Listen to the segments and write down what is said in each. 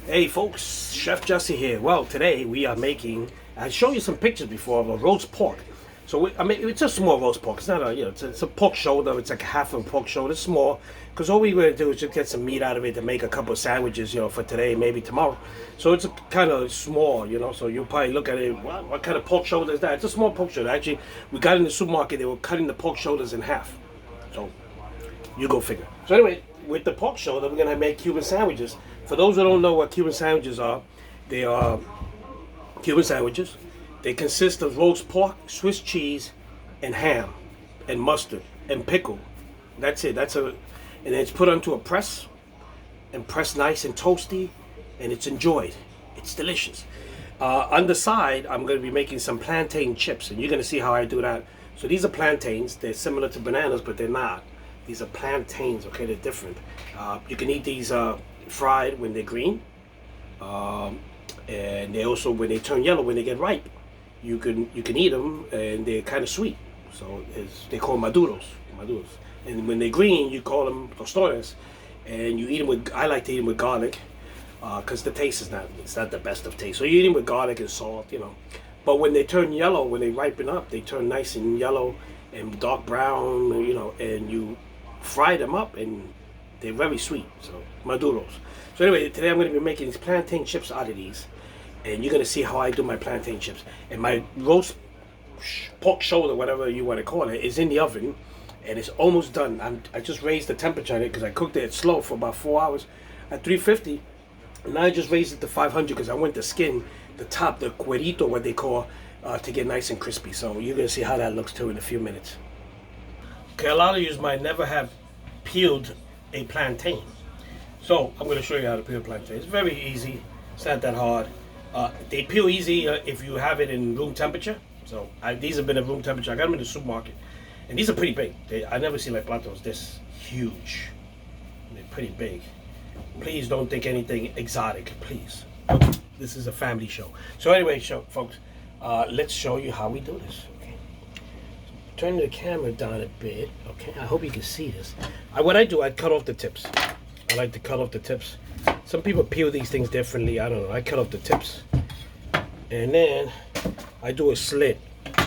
Hey folks, Chef Jesse here. Well, today we are making, I showed you some pictures before of a roast pork. So, it's a small roast pork. It's not a, it's a pork shoulder. It's like half of a pork shoulder. It's small. Because all we're going to do is just get some meat out of it to make a couple of sandwiches, for today, maybe tomorrow. So it's kind of small, so you'll probably look at it, what kind of pork shoulder is that? It's a small pork shoulder. Actually, we got in the supermarket, they were cutting the pork shoulders in half. So, you go figure. So anyway, with the pork shoulder, we're going to make Cuban sandwiches. For those who don't know what Cuban sandwiches are, they are Cuban sandwiches. They consist of roast pork, Swiss cheese, and ham, and mustard, and pickle. That's it. And then it's put onto a press, and pressed nice and toasty, and it's enjoyed. It's delicious. On the side, I'm going to be making some plantain chips, and you're going to see how I do that. So these are plantains. They're similar to bananas, but they're not. These are plantains. Okay, they're different. You can eat these fried when they're green, and they also, when they turn yellow, when they get ripe, you can eat them, and they're kind of sweet. So they call maduros. And when they're green, you call them tostones, and you eat them with. I like to eat them with garlic, because the taste is not the best of taste. So you eat them with garlic and salt, But when they turn yellow, when they ripen up, they turn nice and yellow and dark brown, and you fry them up, and they're very sweet. So maduros. So anyway, today I'm going to be making these plantain chips out of these, and you're going to see how I do my plantain chips. And my roast pork shoulder, whatever you want to call it, is in the oven, and it's almost done. I just raised the temperature on it because I cooked it slow for about 4 hours at 350. And now I just raised it to 500 because I want the skin, the top, the cuerito, what they call, to get nice and crispy. So you're going to see how that looks too in a few minutes. Okay, a lot of you might never have peeled a plantain. So I'm going to show you how to peel plantain. It's very easy. It's not that hard. They peel easy if you have it in room temperature. So these have been at room temperature. I got them in the supermarket. And these are pretty big. I never seen like plantains this huge. They're pretty big. Please don't think anything exotic, please. Okay. This is a family show. So anyway, folks, let's show you how we do this. Okay. So turn the camera down a bit. Okay. I hope you can see this. What I do, I cut off the tips. I like to cut off the tips. Some people peel these things differently. I don't know. I cut off the tips. And then I do a slit.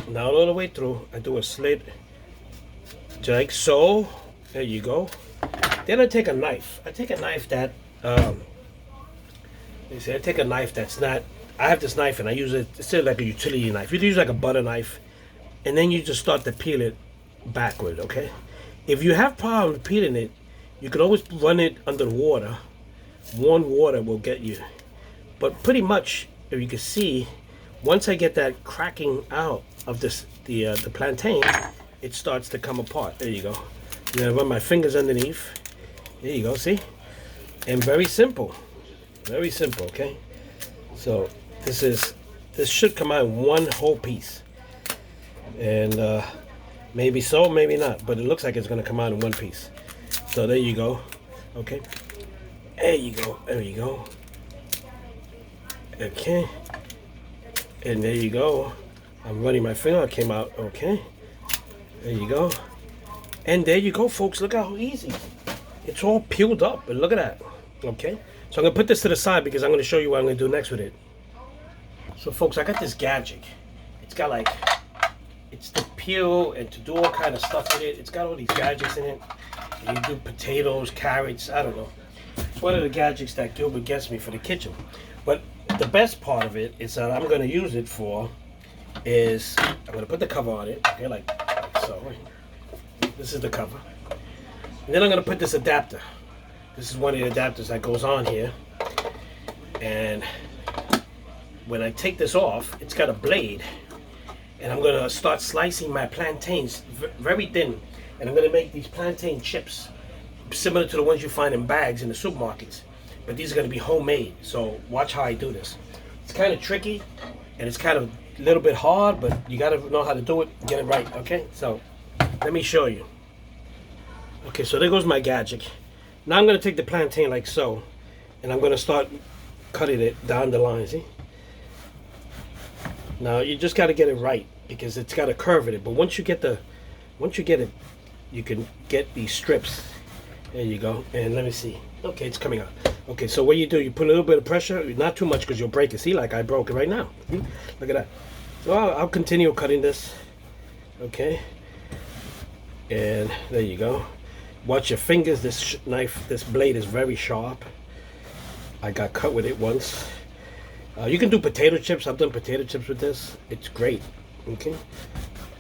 Not all the way through. I do a slit. Like so. There you go. Then I take a knife. I take a knife that, I take a knife that's not, I have this knife and I use it, it's like a utility knife. You can use like a butter knife, and then you just start to peel it backward, okay? If you have problems peeling it, you can always run it under the water. Warm water will get you. But pretty much, if you can see, once I get that cracking out of this, the plantain, it starts to come apart. There you go. And then I run my fingers underneath. There you go, see? And very simple. Very simple, okay? So this should come out in one whole piece. And maybe so, maybe not. But it looks like it's gonna come out in one piece. So there you go. Okay. There you go. There you go. Okay. And there you go. I'm running my finger. It came out okay. There you go. And there you go, folks. Look how easy. It's all peeled up. And look at that. Okay. So I'm going to put this to the side because I'm going to show you what I'm going to do next with it. So, folks, I got this gadget. It's got like, it's to peel and to do all kind of stuff with it. It's got all these gadgets in it. And you do potatoes, carrots, I don't know. It's one of the gadgets that Gilbert gets me for the kitchen. But the best part of it is that I'm going to use it for is, I'm going to put the cover on it. Okay, like so. This is the cover. And then I'm going to put this adapter. This is one of the adapters that goes on here. And when I take this off, it's got a blade. And I'm going to start slicing my plantains very thin. And I'm going to make these plantain chips similar to the ones you find in bags in the supermarkets. But these are going to be homemade. So watch how I do this. It's kind of tricky. And it's kind of a little bit hard. But you got to know how to do it and get it right. Okay? So let me show you. Okay, so there goes my gadget. Now I'm going to take the plantain like so, and I'm going to start cutting it down the line, see? Now you just got to get it right because it's got a curve in it, but once you get it, you can get these strips. There you go, and let me see. Okay, it's coming out. Okay, so what you do, you put a little bit of pressure, not too much because you'll break it. See, like I broke it right now. See? Look at that. So I'll continue cutting this. Okay. And there you go. Watch your fingers. This knife, this blade is very sharp. I got cut with it once. You can do potato chips. I've done potato chips with this. It's great. Okay.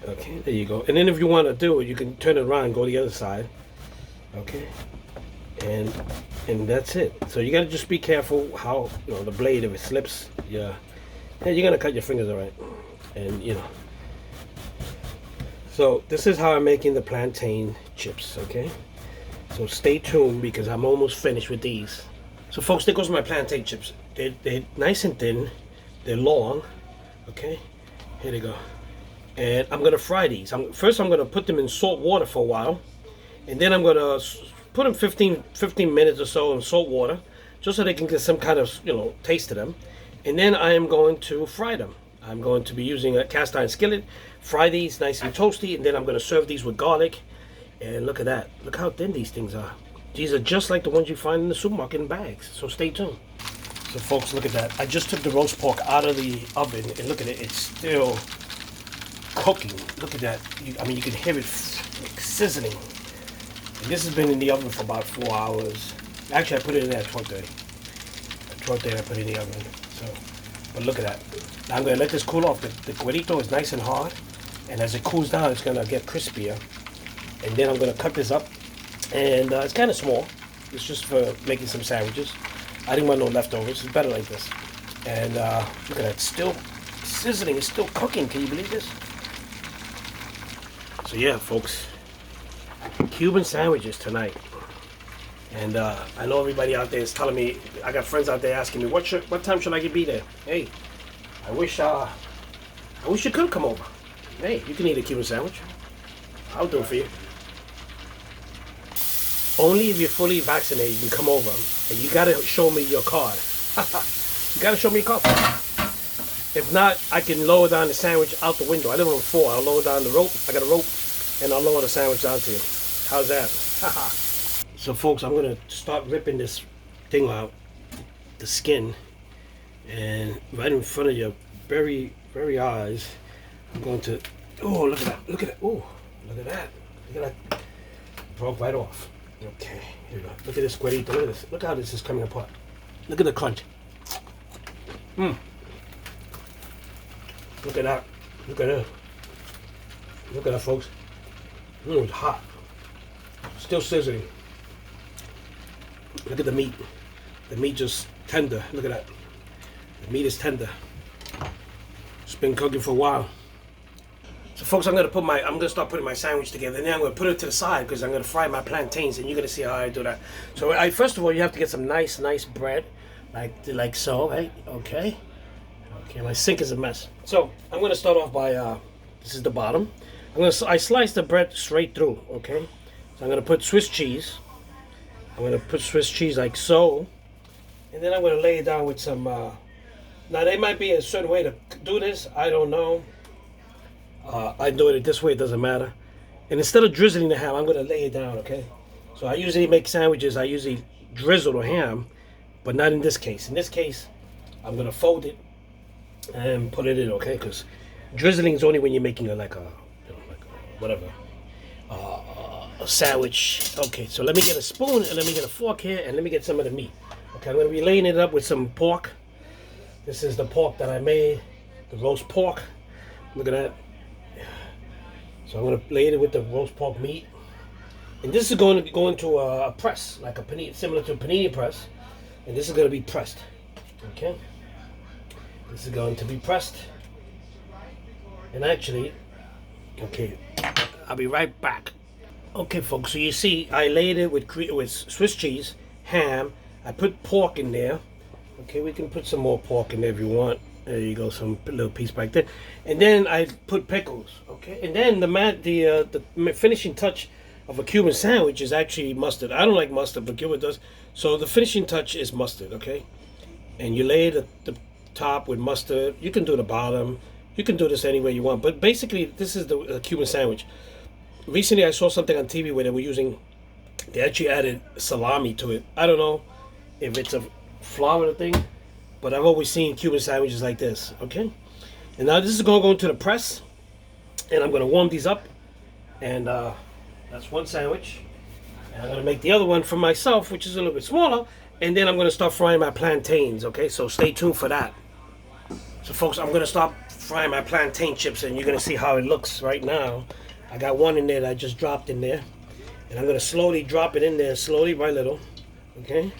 Okay, there you go. And then if you want to do it, you can turn it around and go the other side. Okay. And that's it. So you got to just be careful how, you know, the blade, if it slips, yeah, you're going to cut your fingers, all right. And, you know. So this is how I'm making the plantain chips, okay? So stay tuned because I'm almost finished with these. So folks, there goes my plantain chips. They're nice and thin. They're long, okay? Here they go. And I'm going to fry these. First, I'm going to put them in salt water for a while. And then I'm going to put them 15 minutes or so in salt water, just so they can get some kind of, you know, taste to them. And then I am going to fry them. I'm going to be using a cast iron skillet, fry these nice and toasty, and then I'm going to serve these with garlic. And look at that. Look how thin these things are. These are just like the ones you find in the supermarket in bags. So stay tuned. So folks, look at that. I just took the roast pork out of the oven, and look at it. It's still cooking. Look at that. I mean, you can hear it sizzling. And this has been in the oven for about 4 hours. Actually, I put it in there at 12:30. At 12:30, I put it in the oven. So, but look at that. Now I'm going to let this cool off. The cuerito is nice and hard. And as it cools down, it's going to get crispier. And then I'm going to cut this up. And it's kind of small. It's just for making some sandwiches. I didn't want no leftovers. It's better like this. And look at that. It's still sizzling. It's still cooking. Can you believe this? So yeah, folks. Cuban sandwiches tonight. And I know everybody out there is telling me, I got friends out there asking me, what time should I be there? Hey, I wish you could come over. Hey, you can eat a Cuban sandwich. I'll do it for you. Only if you're fully vaccinated, you can come over. And you gotta show me your card. You gotta show me your card. If not, I can lower down the sandwich out the window. I live on the floor. I'll lower down the rope. I got a rope. And I'll lower the sandwich down to you. How's that? So folks, I'm gonna start ripping this thing out, the skin, and right in front of your very, very eyes, I'm going to, oh, look at that, look at that, oh, look at that, look at that, broke right off. Okay, here we go. Look at this cuerito, look at this, look how this is coming apart. Look at the crunch. Look at that, look at that, look at that, folks. It's hot. Still sizzling. Look at the meat. The meat just tender. Look at that. The meat is tender. It's been cooking for a while. So folks, I'm gonna start putting my sandwich together, and then I'm gonna put it to the side because I'm gonna fry my plantains, and you're gonna see how I do that. So first of all, you have to get some nice bread, like so, right? Okay. Okay, my sink is a mess. So I'm gonna start off by this is the bottom. I slice the bread straight through, okay? So I'm gonna put Swiss cheese. I'm gonna put Swiss cheese like so. And then I'm gonna lay it down with some, now there might be a certain way to do this, I don't know. I do it this way, it doesn't matter. And instead of drizzling the ham, I'm gonna lay it down, okay? So I usually make sandwiches, I usually drizzle the ham, but not in this case. In this case, I'm gonna fold it and put it in, okay? Because drizzling is only when you're making whatever, a sandwich. Okay, so let me get a spoon and let me get a fork here and let me get some of the meat. Okay, I'm going to be laying it up with some pork. This is the pork that I made, the roast pork. Look at that. So I'm going to lay it with the roast pork meat. And this is going to go into a press, like a panini, similar to a panini press. And this is going to be pressed. Okay, this is going to be pressed. And actually, okay, I'll be right back. Okay, folks, so you see, I laid it with Swiss cheese, ham. I put pork in there. Okay, we can put some more pork in there if you want. There you go, some little piece back there. And then I put pickles, okay? And then the finishing touch of a Cuban sandwich is actually mustard. I don't like mustard, but Cuban does. So the finishing touch is mustard, okay? And you lay the top with mustard. You can do the bottom. You can do this any way you want, but basically this is the Cuban sandwich. Recently I saw something on TV where they actually added salami to it. I don't know. if it's a Florida thing, but I've always seen Cuban sandwiches like this. Okay, and now this is gonna go into the press, and I'm gonna warm these up, and that's one sandwich. And I'm gonna make the other one for myself, which is a little bit smaller, and then I'm gonna start frying my plantains. Okay, so stay tuned for that. So folks, I'm gonna start frying my plantain chips, and you're gonna see how it looks right now. I got one in there that I just dropped in there, and I'm gonna slowly drop it in there, slowly by little. Okay,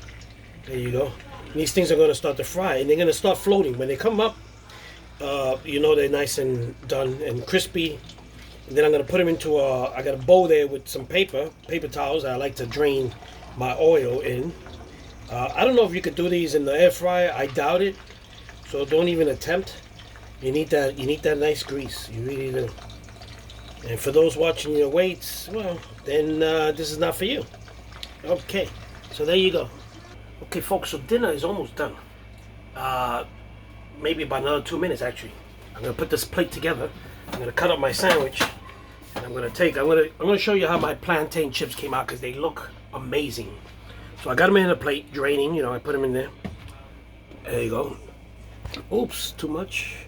there you go. And these things are gonna start to fry, and they're gonna start floating. When they come up, you know they're nice and done and crispy. And then I'm gonna put them into I got a bowl there with some paper towels. I like to drain my oil in. I don't know if you could do these in the air fryer. I doubt it. So don't even attempt. You need that nice grease. You really do. And for those watching your weights, well, then this is not for you. Okay, so there you go. Okay, folks, so dinner is almost done. Maybe about another 2 minutes, actually. I'm gonna put this plate together. I'm gonna cut up my sandwich, and I'm gonna show you how my plantain chips came out because they look amazing. So I got them in a plate, draining. You know, I put them in there. There you go. Oops, too much.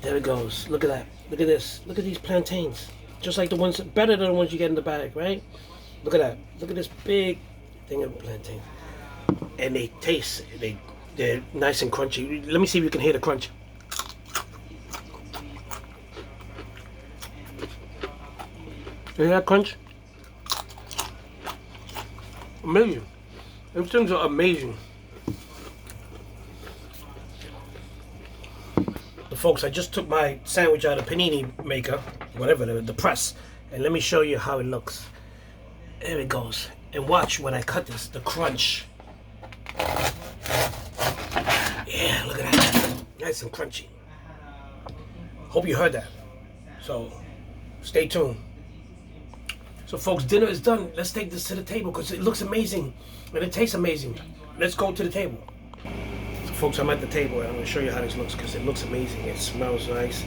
There it goes. Look at that. Look at this. Look at these plantains. Just like the ones, better than the ones you get in the bag, right? Look at that. Look at this big thing of plantain. And they taste, they're nice and crunchy. Let me see if you can hear the crunch. You hear that crunch? Amazing. Those things are amazing. Folks, I just took my sandwich out of panini maker, whatever, the press, and let me show you how it looks. There it goes. And watch when I cut this, the crunch. Yeah, look at that. Nice and crunchy. Hope you heard that. So, stay tuned. So folks, dinner is done. Let's take this to the table because it looks amazing and it tastes amazing. Let's go to the table. So folks, I'm at the table and I'm going to show you how this looks because it looks amazing. It smells nice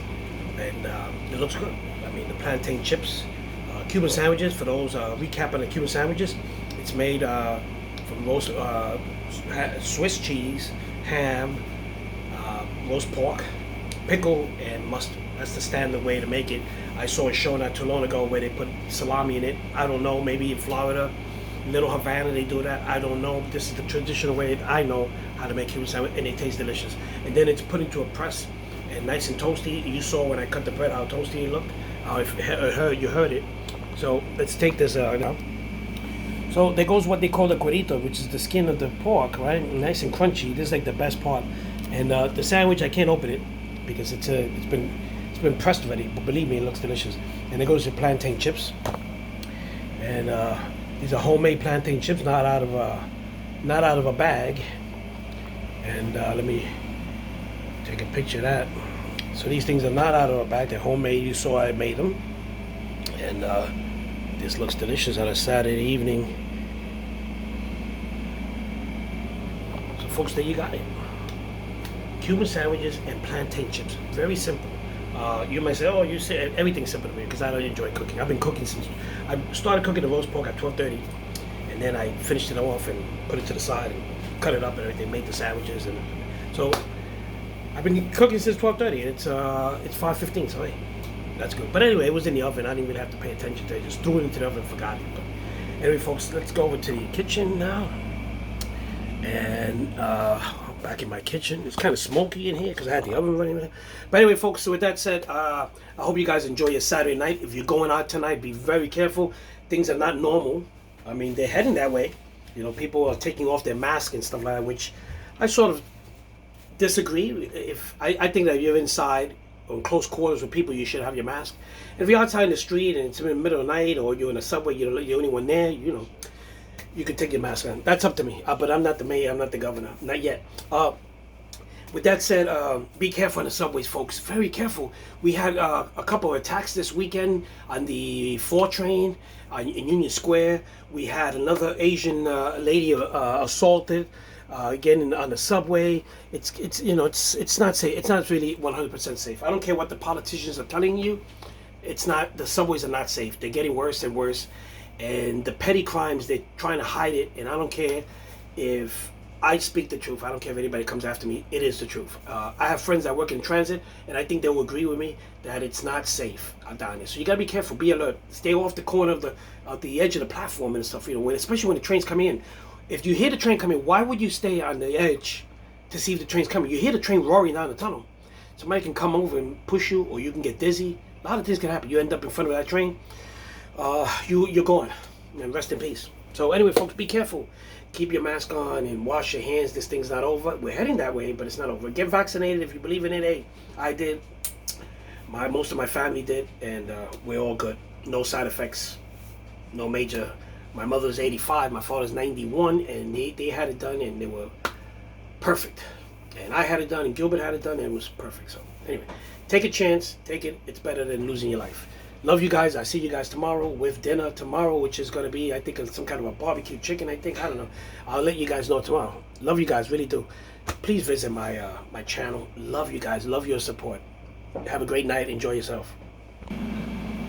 and it looks good. I mean, the plantain chips, Cuban sandwiches, for those recapping the Cuban sandwiches, it's made from roast Swiss cheese, ham, roast pork, pickle, and mustard. That's the standard way to make it. I saw a show not too long ago where they put salami in it. I don't know, maybe in Florida, Little Havana, they do that. I don't know. This is the traditional way I know how to make Cuban sandwich, and they taste delicious. And then it's put into a press and nice and toasty. You saw when I cut the bread how toasty it looked. You heard it. So let's take this now. So there goes what they call the cuerito, which is the skin of the pork, right? Nice and crunchy. This is like the best part. And the sandwich, I can't open it because it's been pressed already. But believe me, it looks delicious. And there goes your plantain chips. And these are homemade plantain chips, not out of a bag. And let me take a picture of that. So these things are not out of a bag. They're homemade. You saw I made them. And this looks delicious on a Saturday evening. So folks, there you got it. Cuban sandwiches and plantain chips. Very simple. You might say, oh, you say everything's simple to me because I don't enjoy cooking. I've been cooking since I started cooking the roast pork at 12:30, and then I finished it off and put it to the side and cut it up and everything, made the sandwiches, and so I've been cooking since 12:30. And it's 5:15, so hey, that's good. But anyway, it was in the oven. I didn't really have to pay attention to it. Just threw it into the oven and forgot it. But anyway, folks, let's go over to the kitchen now. And back in my kitchen. It's kind of smoky in here because I had the oven running. But anyway, folks, so with that said, I hope you guys enjoy your Saturday night. If you're going out tonight, be very careful. Things are not normal. I mean, they're heading that way. You know, people are taking off their masks and stuff like that, which I sort of disagree. I think that if you're inside or in close quarters with people, you should have your mask. And if you're outside in the street and it's in the middle of the night or you're in a subway, you're the only one there, you know, you can take your mask on. That's up to me. But I'm not the mayor. I'm not the governor. Not yet. With that said, be careful on the subways, folks. Very careful. We had a couple of attacks this weekend on the 4 train in Union Square. We had another Asian lady assaulted again on the subway. It's you know it's not safe. It's not really 100% safe. I don't care what the politicians are telling you. It's not. The subways are not safe. They're getting worse and worse. And the petty crimes, they're trying to hide it, and I don't care if I speak the truth, I don't care if anybody comes after me, it is the truth. I have friends that work in transit, and I think they will agree with me that it's not safe down there. So you gotta be careful, be alert, stay off the corner of the edge of the platform and stuff. Especially when the trains come in. If you hear the train coming, why would you stay on the edge to see if the train's coming? You hear the train roaring down the tunnel. Somebody can come over and push you, or you can get dizzy. A lot of things can happen. You end up in front of that train. You're gone, and rest in peace. So anyway, folks, be careful. Keep your mask on and wash your hands. This thing's not over. We're heading that way, but it's not over. Get vaccinated if you believe in it. Hey, I did. Most of my family did, and we're all good. No side effects. No major. My mother's 85. My father's 91, and they had it done, and they were perfect. And I had it done, and Gilbert had it done, and it was perfect. So anyway, take a chance. Take it. It's better than losing your life. Love you guys. I see you guys tomorrow with dinner tomorrow, which is going to be, I think, some kind of a barbecue chicken, I think. I don't know. I'll let you guys know tomorrow. Love you guys. Really do. Please visit my my channel. Love you guys. Love your support. Have a great night. Enjoy yourself.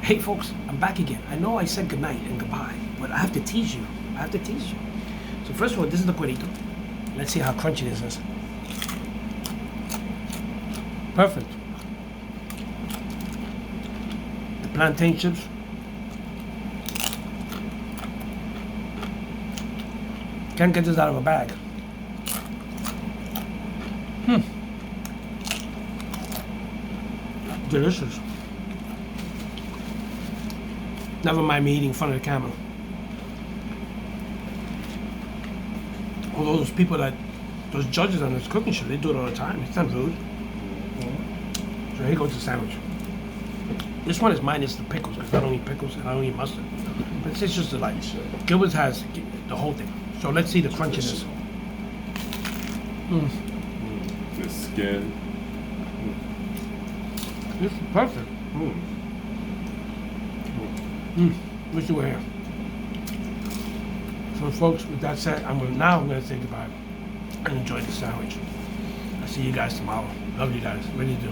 Hey, folks. I'm back again. I know I said goodnight and goodbye, but I have to tease you. So first of all, this is the cuerito. Let's see how crunchy this is. Perfect. Plantain chips. Can't get this out of a bag. Delicious. Never mind me eating in front of the camera. Although those judges on this cooking show, they do it all the time. It's not rude. So here goes the sandwich. This one is minus the pickles, because I don't eat pickles and I don't eat mustard. But it's just a light. Gilbert has the whole thing. So let's see the crunchiness. The skin. This is perfect. Wish you were here. So folks, with that said, I'm going to say goodbye and enjoy the sandwich. I'll see you guys tomorrow. Love you guys. Really do.